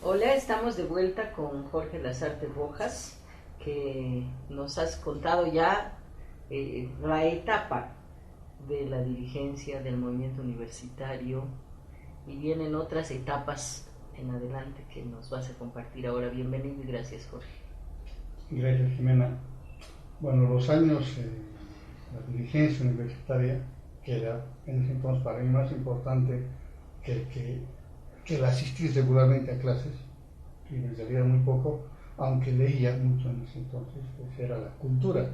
Hola, estamos de vuelta con Jorge Lazarte Rojas, que nos has contado ya la etapa de la dirigencia del movimiento universitario y vienen otras etapas en adelante que nos vas a compartir ahora. Bienvenido y gracias, Jorge. Gracias, Jimena. Bueno, los años la dirigencia universitaria, que era en ese entonces para mí más importante que el asistir regularmente a clases, y me salía muy poco, aunque leía mucho en ese entonces, pues era la cultura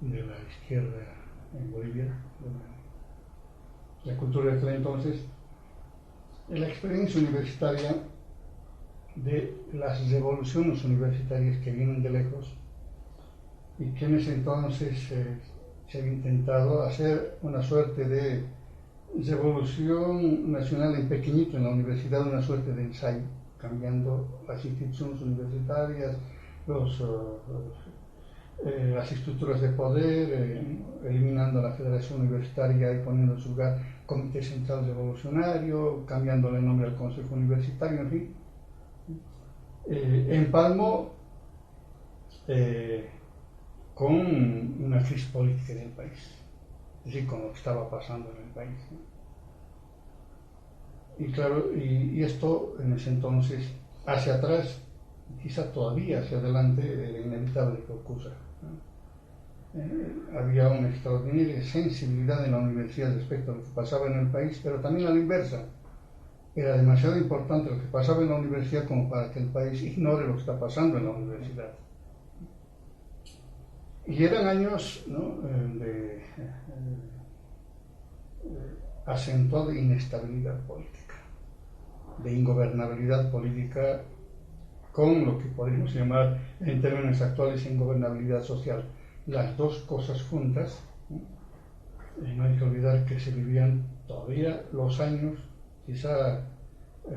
de la izquierda en Bolivia, la cultura de aquel entonces, la experiencia universitaria de las revoluciones universitarias que vienen de lejos y que en ese entonces se había intentado hacer una suerte de revolución nacional en pequeñito en la universidad, una suerte de ensayo, cambiando las instituciones universitarias, las estructuras de poder, eliminando la federación universitaria y poniendo en su lugar Comité Central Revolucionario, cambiándole el nombre al Consejo Universitario, en fin. Empalmó con una crisis política en el país, es decir, con lo que estaba pasando en el país, ¿no? Y claro, y esto en ese entonces, hacia atrás, quizá todavía hacia adelante, era inevitable que ocurra, ¿no? Había una extraordinaria sensibilidad en la universidad respecto a lo que pasaba en el país, pero también a la inversa. Era demasiado importante lo que pasaba en la universidad como para que el país ignore lo que está pasando en la universidad. Y eran años, ¿no?, de acentuada inestabilidad política, de ingobernabilidad política, con lo que podríamos llamar en términos actuales ingobernabilidad social. Las dos cosas juntas, ¿no? No hay que olvidar que se vivían todavía los años quizá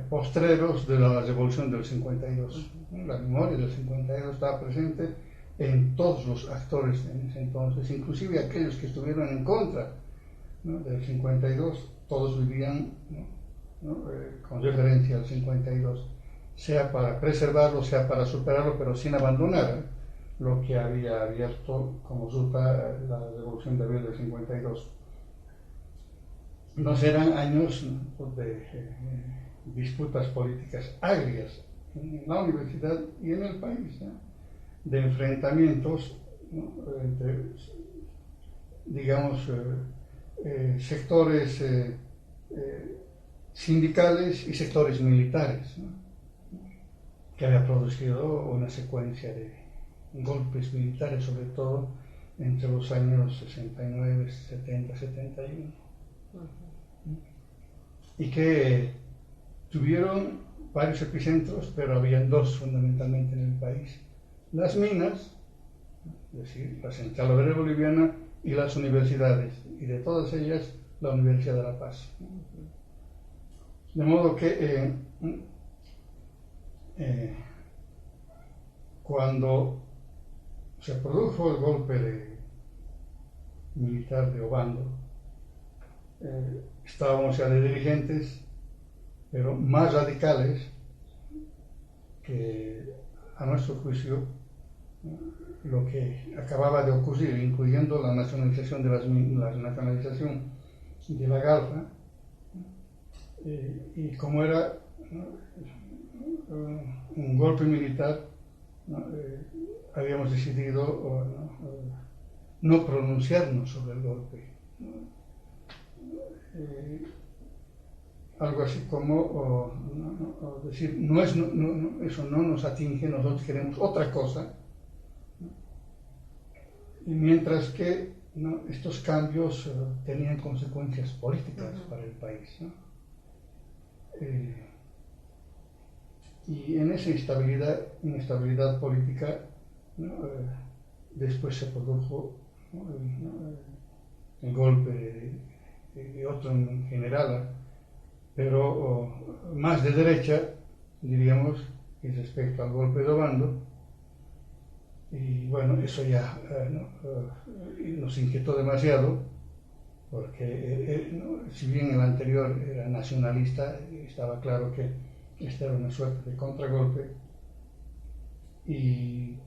postreros de la revolución del 52. La memoria del 52 estaba presente en todos los actores en ese entonces, inclusive aquellos que estuvieron en contra, ¿no?, del 52, todos vivían, con referencia al 52, sea para preservarlo, sea para superarlo, pero sin abandonar lo que había abierto como ruta la revolución de abril del 52. No serán años, ¿no?, de disputas políticas agrias en la universidad y en el país, ¿no?, de enfrentamientos, ¿no?, entre, digamos, sectores sindicales y sectores militares, ¿no?, que había producido una secuencia de golpes militares, sobre todo entre los años 69, 70, 71, y que tuvieron varios epicentros, pero habían dos fundamentalmente en el país: las minas, es decir, la Central Obrera Boliviana, y las universidades, y de todas ellas la Universidad de La Paz. De modo que cuando se produjo el golpe militar de Obando, estábamos ya de dirigentes, pero más radicales, que a nuestro juicio lo que acababa de ocurrir, incluyendo la nacionalización de la Galfa, y como era, ¿no?, un golpe militar, ¿no?, habíamos decidido no pronunciarnos sobre el golpe, ¿no? Algo así como decir, eso no nos atinge, nosotros queremos otra cosa, ¿no?, y mientras que, ¿no?, estos cambios tenían consecuencias políticas para el país, ¿no? Y en esa inestabilidad política, ¿no?, después se produjo, ¿no?, el golpe de otro general, pero más de derecha, diríamos, respecto al golpe de Obando. Y bueno, eso ya nos inquietó demasiado, porque si bien el anterior era nacionalista, estaba claro que Este era una suerte de contragolpe y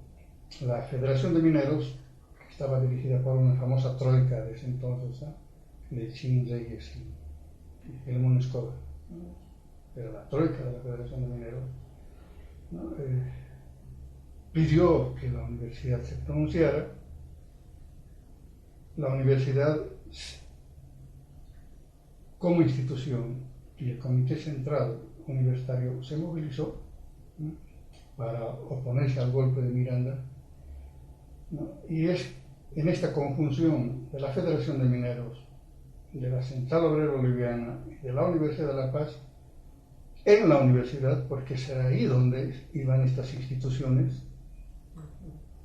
la Federación de Mineros, que estaba dirigida por una famosa troika de ese entonces, Lechín, Reyes y Helmut Escobar, era la troika de la Federación de Mineros, pidió que la universidad se pronunciara. La universidad, como institución, y el Comité Central Universitario se movilizó, ¿no?, para oponerse al golpe de Miranda, ¿no? Y es en esta conjunción de la Federación de Mineros, de la Central Obrera Boliviana y de la Universidad de La Paz, en la universidad, porque será ahí donde iban estas instituciones,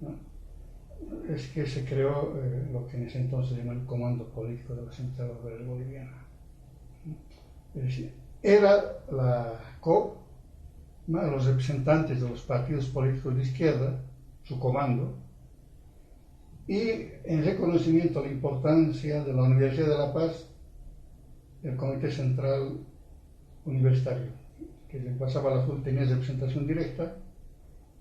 ¿no?, es que se creó lo que en ese entonces se llama el Comando Político de la Central Obrera Boliviana. Es decir, era la COP, ¿no?, los representantes de los partidos políticos de izquierda, su comando, y en reconocimiento a la importancia de la Universidad de La Paz, el Comité Central Universitario, que pasaba la FUL, tenía representación directa,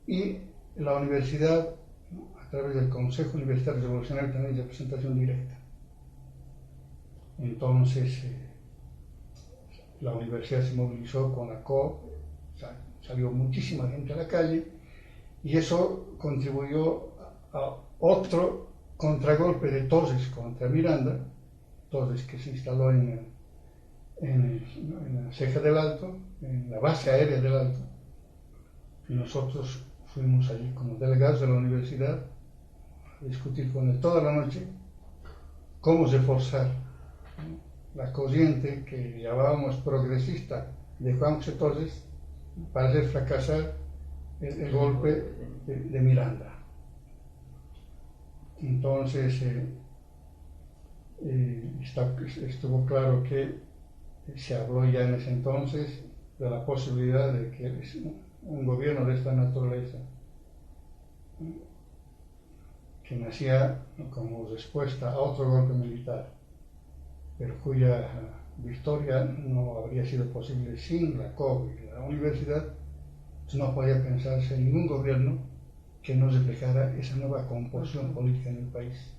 y la universidad, ¿no?, a través del Consejo Universitario Revolucionario, también representación directa. Entonces, la universidad se movilizó con la COP, salió muchísima gente a la calle, y eso contribuyó a otro contragolpe de Torres contra Miranda, Torres que se instaló en la ceja del Alto, en la base aérea del Alto, y nosotros fuimos allí como delegados de la universidad a discutir con él toda la noche cómo reforzar, ¿no?, la corriente que llamábamos progresista de Juan José Torres para hacer fracasar el golpe de Miranda. Entonces estuvo claro que se habló ya en ese entonces de la posibilidad de que un gobierno de esta naturaleza, que nacía como respuesta a otro golpe militar, pero cuya victoria no habría sido posible sin la COB y la universidad, pues no podía pensarse en ningún gobierno que no reflejara esa nueva composición política en el país.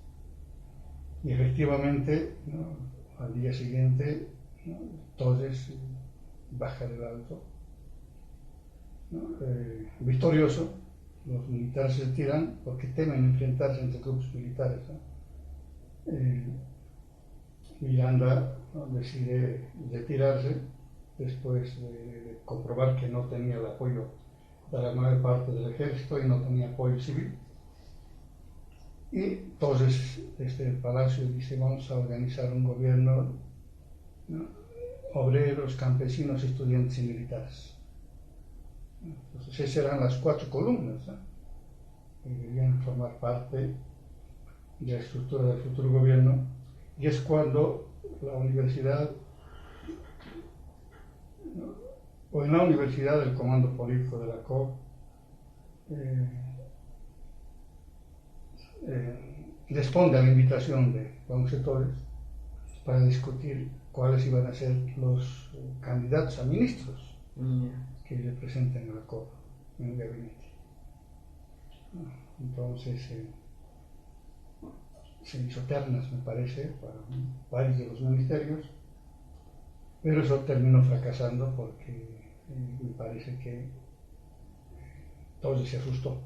Y efectivamente, ¿no?, al día siguiente, ¿no?, Torres baja del Alto, ¿no?, victorioso. Los militares se retiran porque temen enfrentarse entre grupos militares, ¿no? Miranda, ¿no?, decide retirarse después de comprobar que no tenía el apoyo de la mayor parte del ejército y no tenía apoyo civil. Y entonces desde el palacio dice: vamos a organizar un gobierno, ¿no?, obreros, campesinos, estudiantes y militares. Entonces esas eran las 4 columnas, ¿no?, que deberían formar parte de la estructura del futuro gobierno. Y es cuando la universidad, ¿no?, o en la universidad el comando político de la COP responde a la invitación de Juan José Torres para discutir cuáles iban a ser los candidatos a ministros que representan a la COP en el gabinete. Entonces se hizo ternas, me parece, para varios de los ministerios, pero eso terminó fracasando porque me parece que Torres se asustó.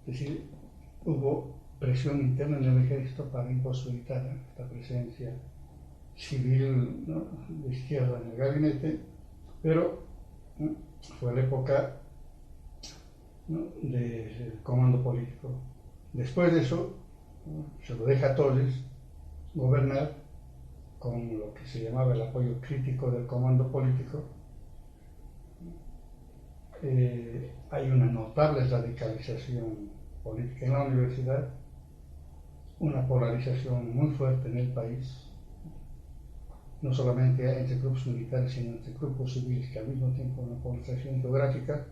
Es decir, hubo presión interna en el ejército para imposibilitar esta presencia civil, ¿no?, de izquierda en el gabinete, pero fue la época, ¿no?, del comando político. Después de eso, ¿no?, se lo deja a Torres gobernar con lo que se llamaba el apoyo crítico del comando político. Hay una notable radicalización política en la universidad, una polarización muy fuerte en el país, no solamente entre grupos militares, sino entre grupos civiles, que al mismo tiempo una polarización geográfica,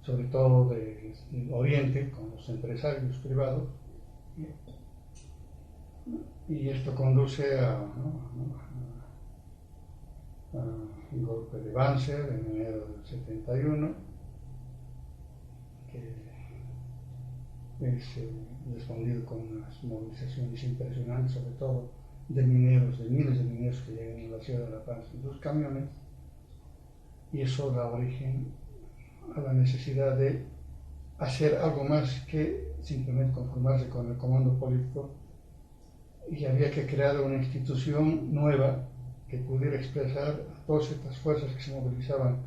sobre todo del oriente, con los empresarios privados, y esto conduce un golpe de Banzer en enero del 71, que es respondido con unas movilizaciones impresionantes, sobre todo de mineros, de miles de mineros que llegan a la ciudad de La Paz en sus camiones, y eso da origen a la necesidad de hacer algo más que simplemente conformarse con el comando político, y había que crear una institución nueva que pudiera expresar a todas estas fuerzas que se movilizaban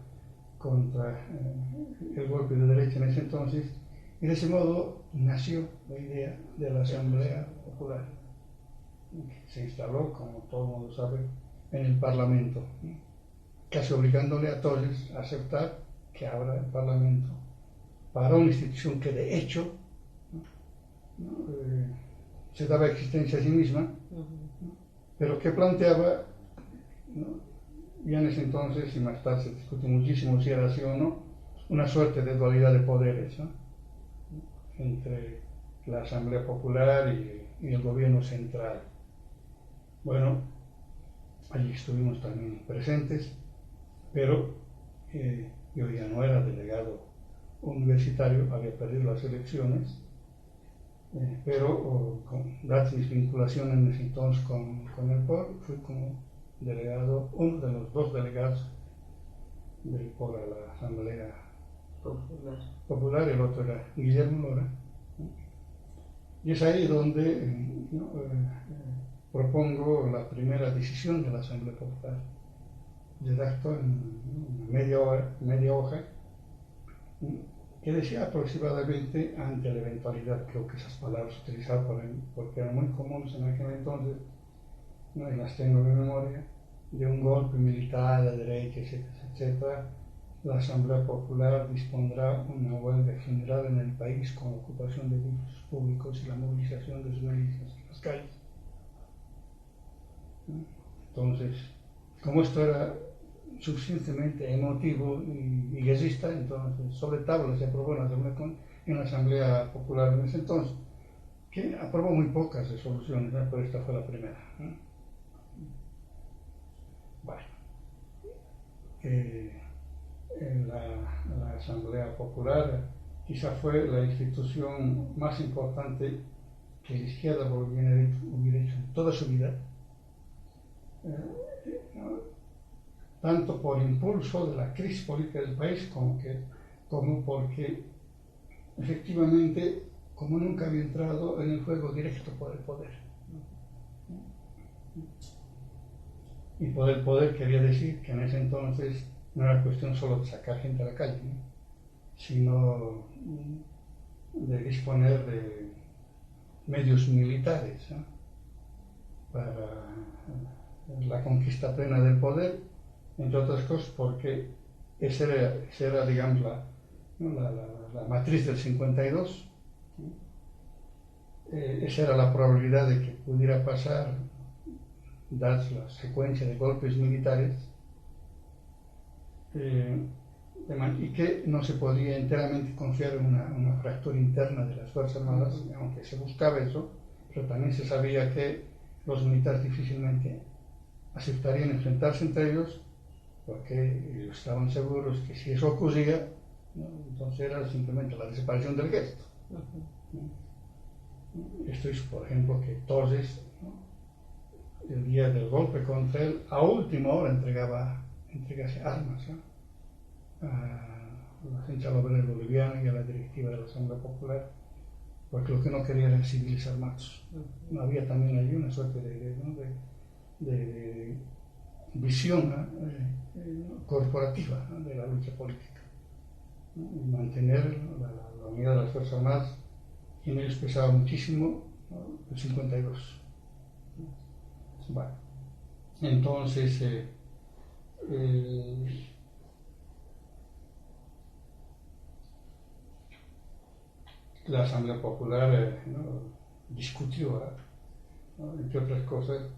contra el golpe de derecha en ese entonces, y de ese modo nació la idea de la Asamblea Popular, que se instaló, como todo el mundo sabe, en el Parlamento, casi obligándole a todos a aceptar que abra el Parlamento para una institución que de hecho se daba existencia a sí misma, pero que planteaba, ya en ese entonces y más tarde se discute muchísimo si era así o no, una suerte de dualidad de poderes, ¿no?, entre la Asamblea Popular y el gobierno central. Bueno, allí estuvimos también presentes, pero yo ya no era delegado universitario, había perdido las elecciones, pero dadas mis vinculaciones en ese entonces con el POR, fui como delegado, uno de los dos delegados del POR a la Asamblea Popular, el otro era Guillermo Lora, y es ahí donde propongo la primera decisión de la Asamblea Popular. Redacto en media hoja, que decía aproximadamente, ante la eventualidad, creo que esas palabras utilizadas porque eran muy comunes en aquel entonces, ¿no?, y las tengo en memoria, de un golpe militar a la derecha, etcétera, etcétera, la Asamblea Popular dispondrá una huelga general en el país con la ocupación de edificios públicos y la movilización de sus milicias en las calles. Entonces, como esto era suficientemente emotivo y guerrista, entonces sobre tabla se aprobó en la Asamblea Popular en ese entonces, que aprobó muy pocas resoluciones, ¿no?, pero esta fue la primera. Bueno, la Asamblea Popular quizá fue la institución más importante que la izquierda hubiera hecho en toda su vida, tanto por impulso de la crisis política del país como porque efectivamente, como nunca había entrado en el juego directo por el poder. Y por el poder quería decir que en ese entonces no era cuestión solo de sacar gente a la calle, ¿no?, sino de disponer de medios militares, ¿no?, para la conquista plena del poder, entre otras cosas porque esa era digamos, la matriz del 52, esa era la probabilidad de que pudiera pasar, dadas la secuencia de golpes militares, y que no se podía enteramente confiar en una fractura interna de las Fuerzas Armadas, aunque se buscaba eso, pero también se sabía que los militares difícilmente aceptarían enfrentarse entre ellos, porque estaban seguros que si eso ocurría, ¿no?, entonces era simplemente la desaparición del gesto. Esto es, por ejemplo, que Torres, ¿no?, el día del golpe contra él, a última hora entregase armas, ¿no?, a la Central Obrera Boliviana y a la directiva de la Asamblea Popular, porque lo que no querían eran civiles armados. No había también allí una suerte de visión corporativa, ¿no?, de la lucha política, ¿no?, y mantener la unidad de las Fuerzas Armadas, y en ellos pesaba muchísimo, ¿no?, el 52. Bueno, entonces la Asamblea Popular ¿no?, discutió, ¿no?, entre otras cosas,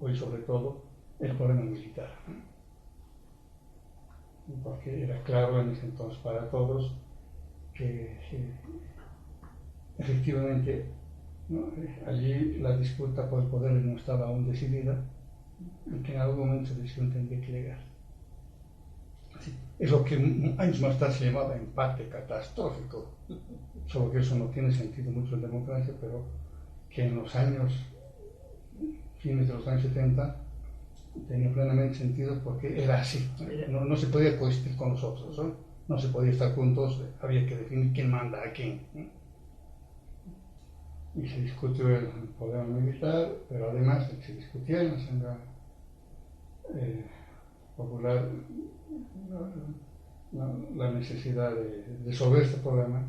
hoy sobre todo, el problema militar, ¿no?, porque era claro en ese entonces para todos que efectivamente, ¿no?, allí la disputa por el poder no estaba aún decidida, y que en algún momento esa decisión tendría que llegar. Es lo que años más tarde se llamaba empate catastrófico, solo que eso no tiene sentido mucho en democracia, pero que en los fines de los años 70, tenía plenamente sentido porque era así, no se podía coexistir con los otros, no se podía estar juntos, había que definir quién manda a quién. Y se discutió el poder militar, pero además se discutía en la Asamblea Popular la necesidad de resolver este problema,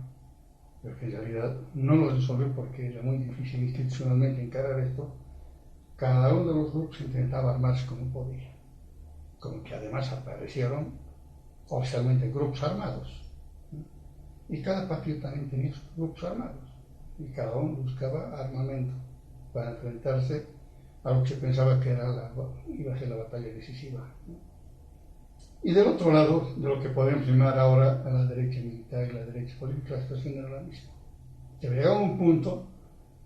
pero que en realidad no lo resolvió porque era muy difícil institucionalmente encarar esto. Cada uno de los grupos intentaba armarse como podía, como que además aparecieron oficialmente grupos armados, y cada partido también tenía sus grupos armados, y cada uno buscaba armamento para enfrentarse a lo que se pensaba que iba a ser la batalla decisiva. Y del otro lado, de lo que podemos llamar ahora a la derecha militar y la derecha política, la situación era la misma. Se llegaba a un punto,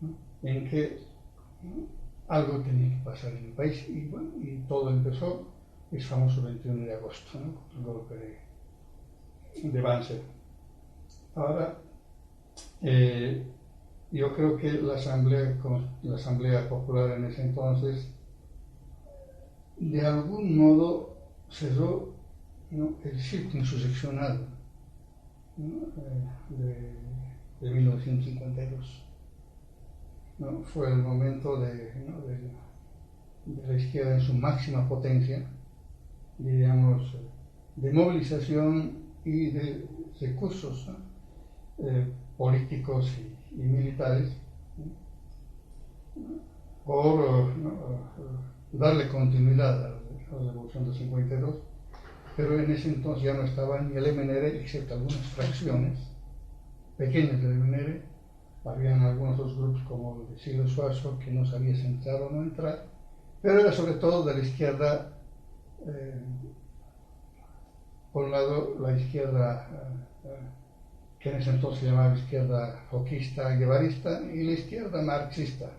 ¿no?, en que algo tenía que pasar en el país, y todo empezó el famoso 21 de agosto, ¿no?, el golpe de Banzer. Ahora, yo creo que la Asamblea Popular en ese entonces, de algún modo, cerró, ¿no?, el ciclo insurreccional, ¿no?, de 1952. ¿No? Fue el momento de la izquierda en su máxima potencia, diríamos, de movilización y de recursos, ¿no?, políticos y militares, por darle continuidad a la Revolución de 52, pero en ese entonces ya no estaba ni el MNR, excepto algunas fracciones pequeñas del MNR. Habían algunos otros grupos como el de Silvio Suazo, que no sabía si entrar o no entrar, pero era sobre todo de la izquierda, por un lado la izquierda que en ese entonces se llamaba izquierda foquista guevarista, y la izquierda marxista,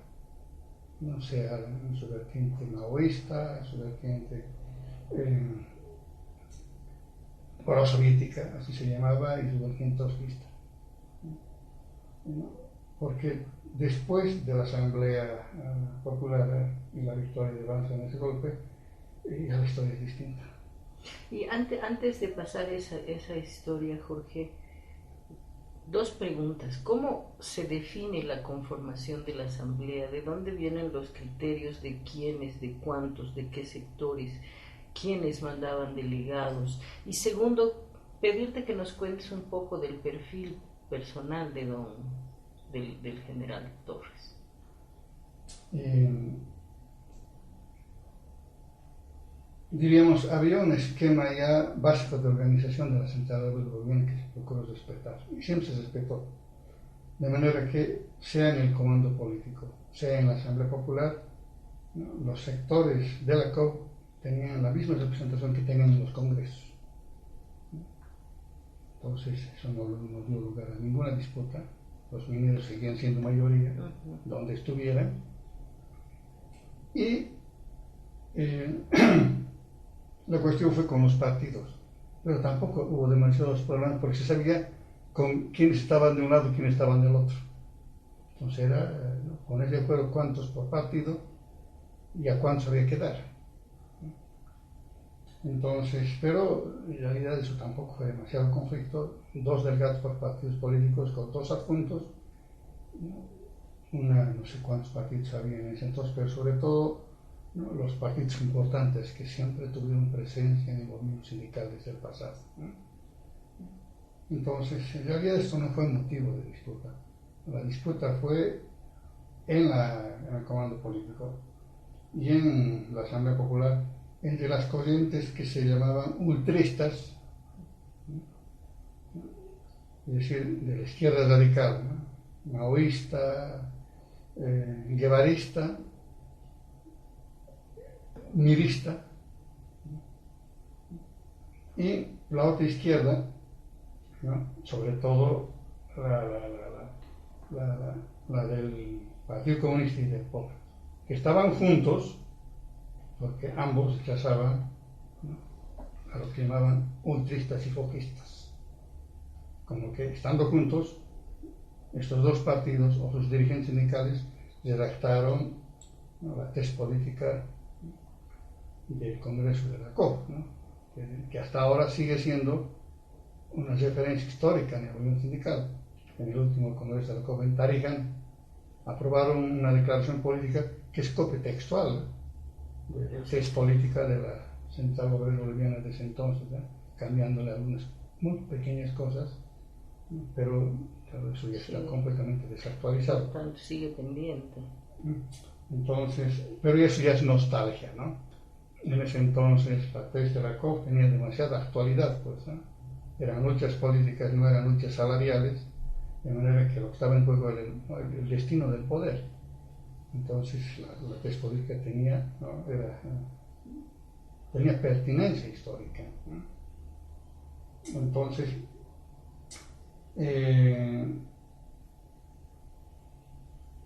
no sea en su vertiente maoísta, en su vertiente pro-soviética, así se llamaba, y su vertiente trotskista. Porque después de la Asamblea Popular y la victoria de Banzer en ese golpe, ya la historia es distinta. Y antes de pasar esa historia, Jorge, dos preguntas. ¿Cómo se define la conformación de la Asamblea? ¿De dónde vienen los criterios de quiénes, de cuántos, de qué sectores, quiénes mandaban delegados? Y segundo, pedirte que nos cuentes un poco del perfil personal del general Torres. Diríamos, había un esquema ya básico de organización de la central del gobierno que se procuró respetar, y siempre se respetó, de manera que sea en el comando político, sea en la Asamblea Popular, ¿no?, los sectores de la COP tenían la misma representación que tenían en los congresos. Entonces eso no dio lugar a ninguna disputa. Los mineros seguían siendo mayoría donde estuvieran, y la cuestión fue con los partidos, pero tampoco hubo demasiados problemas porque se sabía con quiénes estaban de un lado y quiénes estaban del otro. Entonces era poner de acuerdo cuántos por partido y a cuántos había que dar. Entonces, pero en realidad eso tampoco fue demasiado conflicto. Dos delegados por partidos políticos con dos adjuntos, no sé cuántos partidos había en ese entonces, pero sobre todo, ¿no?, los partidos importantes que siempre tuvieron presencia en el movimiento sindical desde el pasado, ¿no? Entonces, en realidad esto no fue motivo de disputa. La disputa fue en el comando político y en la Asamblea Popular, entre las corrientes que se llamaban ultristas, es decir, de la izquierda radical, ¿no?, maoísta, guevarista, mirista, y la otra izquierda, ¿no?, sobre todo la del Partido Comunista y del POP, que estaban juntos, porque ambos rechazaban, ¿no?, a lo que llamaban ultristas y foquistas. Como que estando juntos, estos dos partidos o sus dirigentes sindicales redactaron, ¿no?, la tesis política del Congreso de la COP, ¿no?, que hasta ahora sigue siendo una referencia histórica en el movimiento sindical. En el último Congreso de la COP en Tarija aprobaron una declaración política que es copia textual de la tesis política de la Central Obrera Boliviana de ese entonces, ¿no?, cambiándole algunas muy pequeñas cosas, pero claro, eso ya está completamente desactualizado. Por tanto, sigue pendiente. Entonces, pero eso ya es nostalgia, ¿no? En ese entonces la tesis de la COP tenía demasiada actualidad, pues, ¿no? Eran luchas políticas, no eran luchas salariales, de manera que lo que estaba en juego era el destino del poder. Entonces la tesis política tenía, ¿no?, tenía pertinencia histórica, ¿no? Entonces,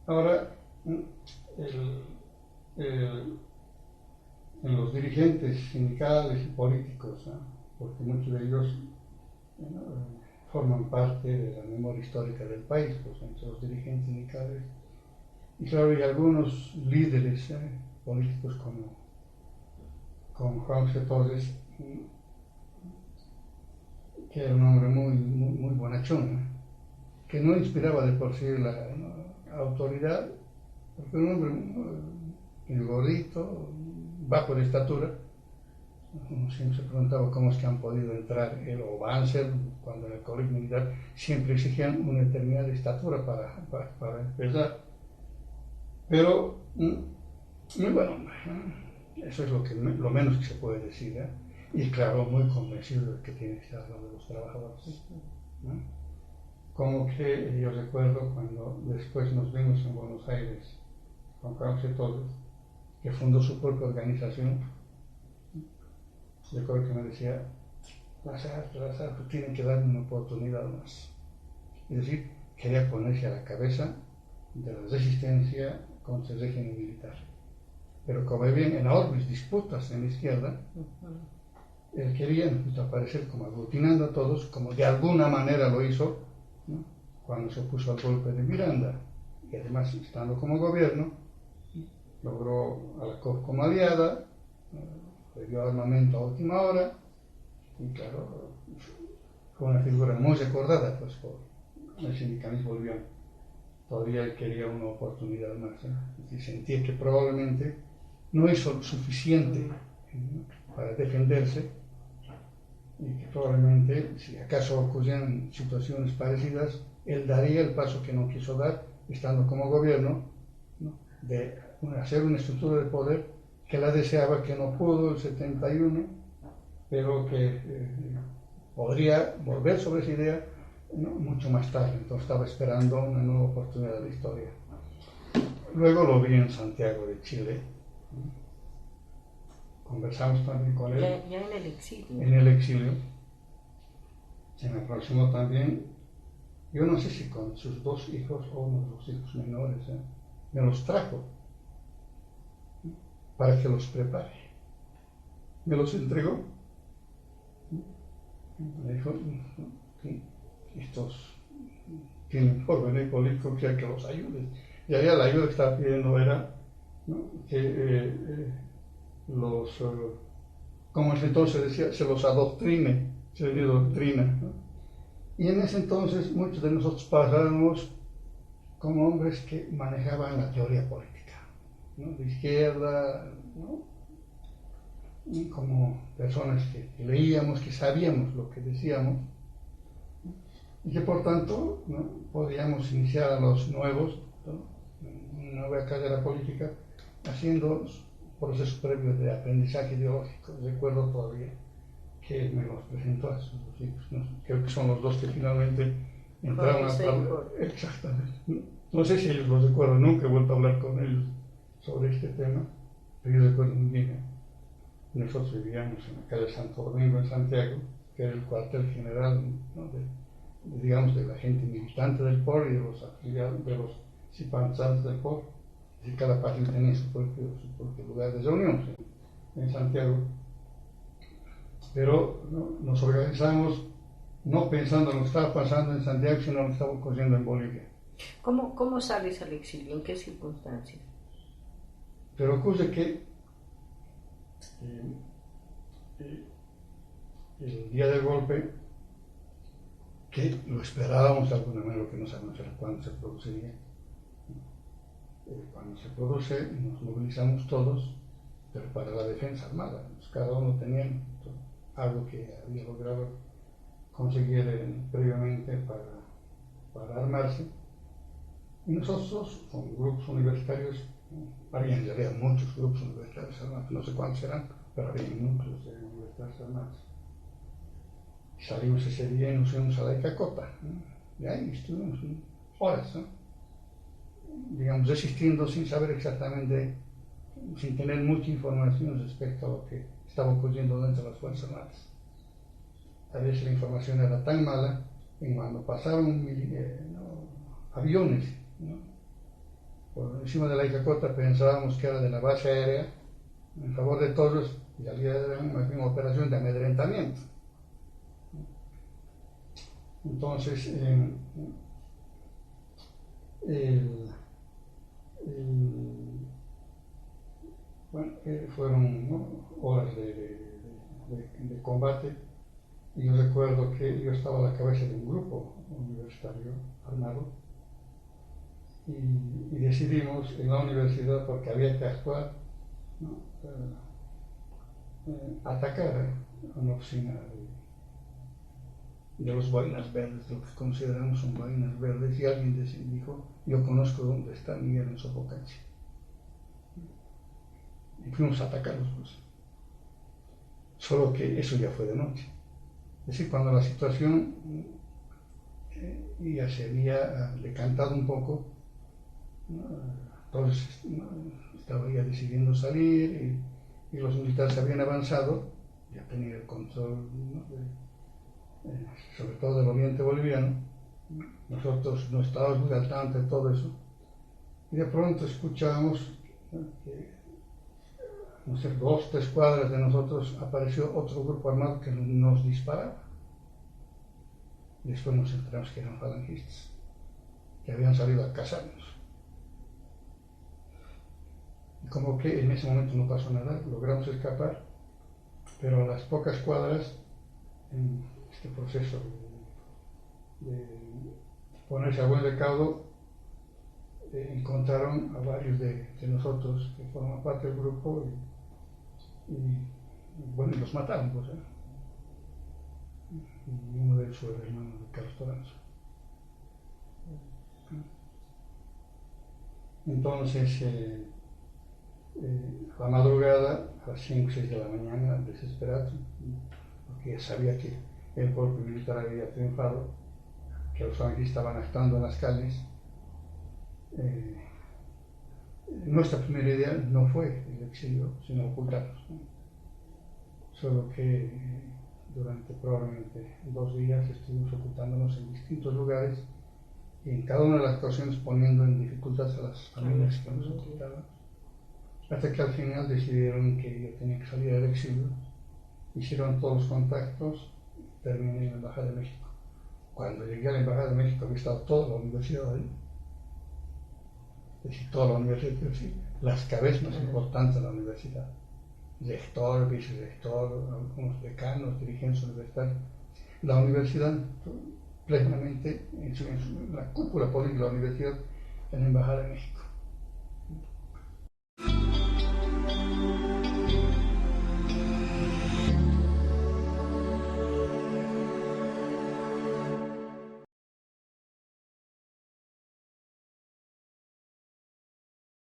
ahora, en los dirigentes sindicales y políticos, ¿no?, porque muchos de ellos, ¿no?, forman parte de la memoria histórica del país, pues, entre los dirigentes sindicales, y claro, hay algunos líderes políticos como Juan José Torres, que era un hombre muy bonachón, ¿no?, que no inspiraba de por sí la, ¿no?, autoridad, porque era un hombre gordito, bajo de estatura. Uno siempre se preguntaba cómo es que han podido entrar él o Banzer, cuando en el colegio militar siempre exigían una determinada estatura para empezar. Pero muy buen hombre, ¿no? Eso es lo menos que se puede decir, ¿eh? Y claro, muy convencido de que tiene que estar al lado de los trabajadores, ¿no? Como que yo recuerdo cuando después nos vimos en Buenos Aires con Carlos Torres, que fundó su propia organización. Recuerdo que me decía: Lazar, tienen que darme una oportunidad más. Es decir, quería ponerse a la cabeza de la resistencia contra el régimen militar. Pero como bien en las disputas en la izquierda, él quería aparecer como aglutinando a todos, como de alguna manera lo hizo, ¿no?, cuando se opuso al golpe de Miranda, y además estando como gobierno, logró a la COP como aliada, le dio armamento a última hora, y claro, fue una figura muy recordada, pues, por el sindicalismo boliviano. Todavía él quería una oportunidad más, ¿eh? Y sentía que probablemente no hizo lo suficiente, ¿no?, para defenderse, y que probablemente, si acaso ocurrían situaciones parecidas, él daría el paso que no quiso dar, estando como gobierno, ¿no?, de hacer una estructura de poder que la deseaba, que no pudo el 71, pero que podría volver sobre esa idea, ¿no?, mucho más tarde. Entonces estaba esperando una nueva oportunidad de la historia. Luego lo vi en Santiago de Chile, ¿no? Conversamos también con él. Ya en el exilio. En el exilio. Se me aproximó también, yo no sé si con sus dos hijos o uno de los hijos menores, me los trajo para que los prepare. Me los entregó. Me dijo: estos tienen porvenir político, que hay que los ayude. Y allá la ayuda que estaba pidiendo era, ¿no?, que como en entonces decía, se los adoctrine, se les dio doctrina, ¿no? Y en ese entonces muchos de nosotros pasábamos como hombres que manejaban la teoría política, ¿no?, de izquierda, ¿no?, y como personas que leíamos, que sabíamos lo que decíamos, ¿no?, y que por tanto, ¿no?, podíamos iniciar a los nuevos, ¿no?, una nueva carrera política, haciendo procesos previos de aprendizaje ideológico. Recuerdo todavía que me los presentó a sus dos hijos, ¿no? Creo que son los dos que finalmente entraron a hablar. Exactamente. No sé si ellos los recuerdan, nunca he vuelto a hablar con ellos sobre este tema, pero yo recuerdo muy bien. Nosotros vivíamos en la calle Santo Domingo, en Santiago, que era el cuartel general, ¿no?, digamos, de la gente militante del POR y de los afiliados, de los simpatizantes del POR. Y cada partido tenía su propio lugar de reunión. en Santiago, pero nos organizamos no pensando en lo que estaba pasando en Santiago, sino en lo que estaba ocurriendo en Bolivia. ¿Cómo sales al exilio? ¿En qué circunstancias? Pero ocurre que el día del golpe, que lo esperábamos de alguna manera, que no sabemos cuándo se produciría, cuando se produce nos movilizamos todos, pero para la defensa armada. Pues cada uno tenía algo que había logrado conseguir previamente para armarse. Y nosotros, con grupos universitarios, había muchos grupos universitarios armados, no sé cuántos eran, pero había núcleos de universitarios armados. Salimos ese día y nos fuimos a la Icacota. Y ahí estuvimos horas, ¿no? Digamos, resistiendo sin saber exactamente, sin tener mucha información respecto a lo que estaba ocurriendo dentro de las Fuerzas Armadas. A veces la información era tan mala que cuando pasaron aviones, ¿no?, por encima de la Icacota, pensábamos que era de la base aérea en favor de todos, y había una operación de amedrentamiento. Entonces, fueron, ¿no?, horas de combate, y yo recuerdo que yo estaba a la cabeza de un grupo universitario armado, y decidimos en la universidad, porque había que actuar, ¿no?, atacar una oficina de los Boinas Verdes, lo que consideramos son Boinas Verdes, y alguien dijo: yo conozco dónde está Miguel en Sopocachi. Y fuimos a atacarlos, pues. Solo que eso ya fue de noche. Es decir, cuando la situación ya se había decantado un poco, ¿no?, todos estaban ya decidiendo salir, y los militares habían avanzado, ya tenían el control, ¿no?, sobre todo del oriente boliviano. Nosotros no estábamos muy al tanto de todo eso, y de pronto escuchamos, ¿no?, que, no sé, 2 o 3 cuadras de nosotros apareció otro grupo armado que nos disparaba. Y después nos enteramos que eran falangistas, que habían salido a cazarnos. Y como que en ese momento no pasó nada, logramos escapar, pero a las pocas cuadras, en este proceso de ponerse a buen recaudo, encontraron a varios de nosotros que forman parte del grupo, y los mataron, pues, y uno de ellos fue el hermano de Carlos Toranzo. Entonces, a la madrugada, a las 5 o 6 de la mañana, desesperado, porque ya sabía que el golpe militar había triunfado, que los falangistas estaban actuando en las calles. Nuestra primera idea no fue el exilio, sino ocultarnos, ¿no? Solo que durante probablemente 2 días estuvimos ocultándonos en distintos lugares, y en cada una de las ocasiones poniendo en dificultades a las familias que nos ocultaban, hasta que al final decidieron que yo tenía que salir al exilio. Hicieron todos los contactos, terminé en la Embajada de México. Cuando llegué a la Embajada de México había estado toda la universidad ahí. Es decir, toda la universidad, es decir, las cabezas más importantes de la universidad. Rector, vicerrector, algunos decanos, dirigentes universitarios. La universidad plenamente, en la cúpula política de la universidad, en la Embajada de México.